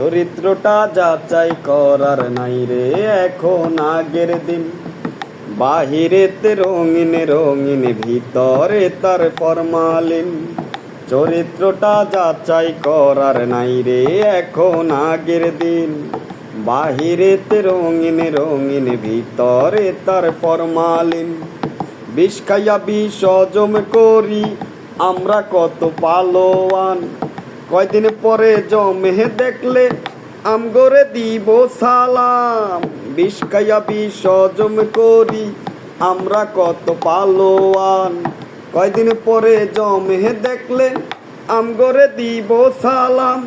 চরিত্রটা যাচাই করার নাই রে এখন আগের দিন। বাহিরেতে রঙিন রঙিন, ভিতরে তার ফরমালিন। চরিত্রটা যাচাই করার নাই রে এখন আগের দিন। বাহিরেতে রঙিন রঙিন, ভিতরে তার ফরমালিন। বিষ খাইয়া বিষ হজম করি আমরা কত পালোয়ান। কয়দিন পরে জমে দেখলে আমগরে দিব সালাম। বিষ খাইয়া বিষ হজম করি আমরা কত পালোয়ান। কয়দিন পরে জমে দেখলে আমগরে দিব সালাম।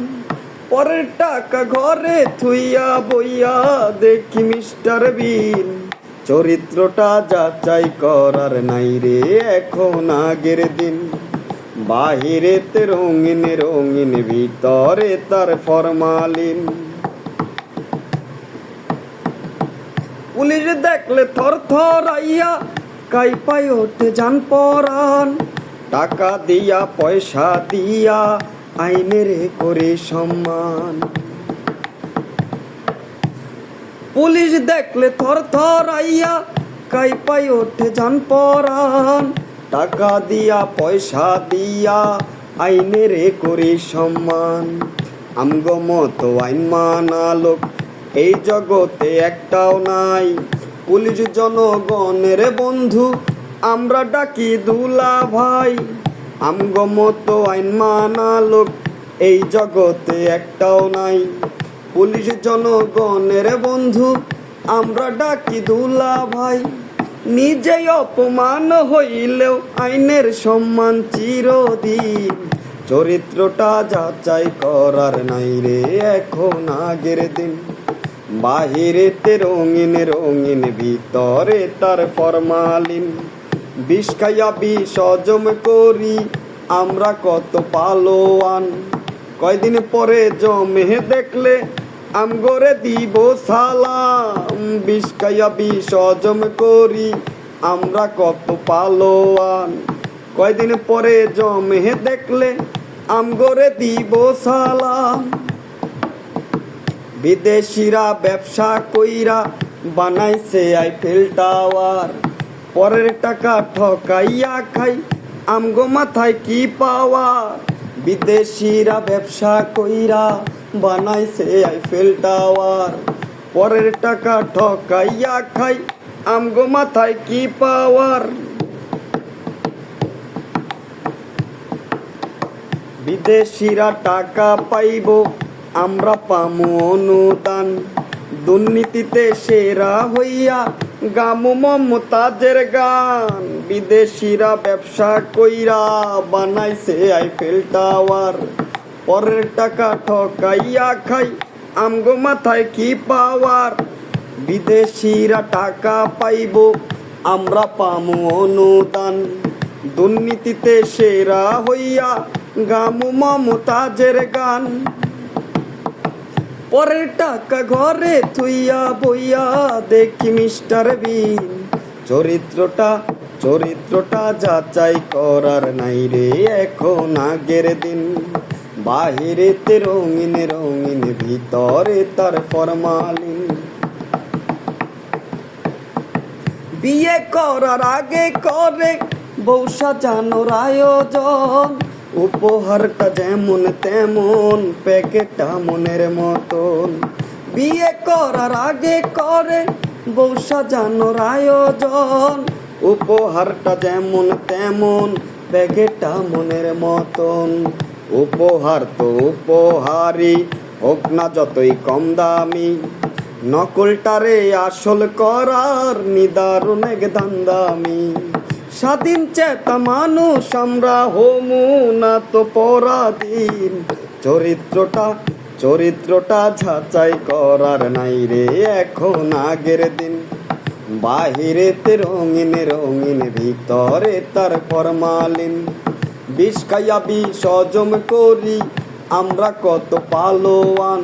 পরের টাকা ঘরে থুইয়া বইয়া দেখি মিস্টার বিন। চরিত্রটা যাচাই করার নাই রে এখন আগের দিন। বাহিরেতে রঙিন রঙিন, ভিতরে তার ফরমালিন। পুলিশ দেখলে থর থর আইয়া কাইপাই ওঠে জান পরান। টাকা দিয়া পয়সা দিয়া আইনের করে সম্মান। পুলিশ দেখলে থর থর আইয়া কাইপাই ওঠে জান পরান। টাকা দিয়া পয়সা দিয়া আইনের করে সম্মান। আমগো মতো আইন মানা লোক এই জগতে একটাও নাই। পুলিশ জনগণের বন্ধু, আমরা ডাকি দুলা ভাই। আমগো মতো আইন মানা লোক এই জগতে একটাও নাই। পুলিশ জনগণের বন্ধু, আমরা ডাকি দুলা ভাই। নিজেই অপমান হইলেও আইনের সম্মান চিরদিন। চরিত্রটা যাচাই করার নাই রে এখন আগের দিন। বাহিরেতে রঙিন রঙিন, ভিতরে তার ফরমালিন। বিষ খাইয়া বিষ হজম করি আমরা কত পালোয়ান। কয়দিন পরে জমে দেখলে আমগরে দিব সালাম। বিষ খাইয়া বিষ হজম করি আমরা কত পালোয়ান। কয়দিন পরে জমে দেখলে আমগরে দিব সালাম। বিদেশিরা ব্যবসা কইরা বানাইছে আইফেল টাওয়ার। পরের টাকা ঠকাইয়া খাই আমগো মাথায় কি পাওয়ার। বিদেশিরা ব্যবসা কইরা বানাইছে আইফেল টাওয়ার। পরের টাকা ঠকাইয়া খাই আমগো মাথায় কি পাওয়ার। বিদেশিরা টাকা পাইব আমরা পামু অনুদান। দুর্নীতিতে সেরা হইয়া গামু মমতাজের গান। বিদেশিরা ব্যবসা কইরা বানাইছে আইফেল টাওয়ার। পরের টাকা ঠকাইয়া খাই আমগো মাথায় কি পাওয়ার। বিদেশিরা টাকা পাইব আমরা পামু অনুদান। দুর্নীতিতে সেরা হইয়া গামু মমতাজের গান। পরের টাকা ঘরে থুইয়া বইয়া দেখি মিস্টার বিন। চরিত্রটা যাচাই করার নাই রে এখন আগের দিন। বাহিরেতে রঙিন রঙিন, ভিতরে তার ফরমালিন। বিয়ে করার আগে করে বউ সাজানোর আয়োজন। উপহারটা যেমন তেমন, প্যাকেটটা মনের মতন। বিয়ে করার আগে করে বউ সাজানোর আয়োজন। উপহারটা যেমন তেমন, প্যাকেটটা মনের মতন। উপহার তো উপহারই হোক না যতই কম দামি। নকলটারে আসল করার নিদারুণ এক ধান্দামি। স্বাধীন চেতা মানুষ আমরা হমু না তো পরাধীন। চরিত্রটা যাচাই করার নাই রে এখন আগের দিন। বাহিরেতে রঙিন রঙিন, ভিতরে তার ফরমালিন। বিষ খাইয়া বিষ হজম করি আমরা কত পালোয়ান।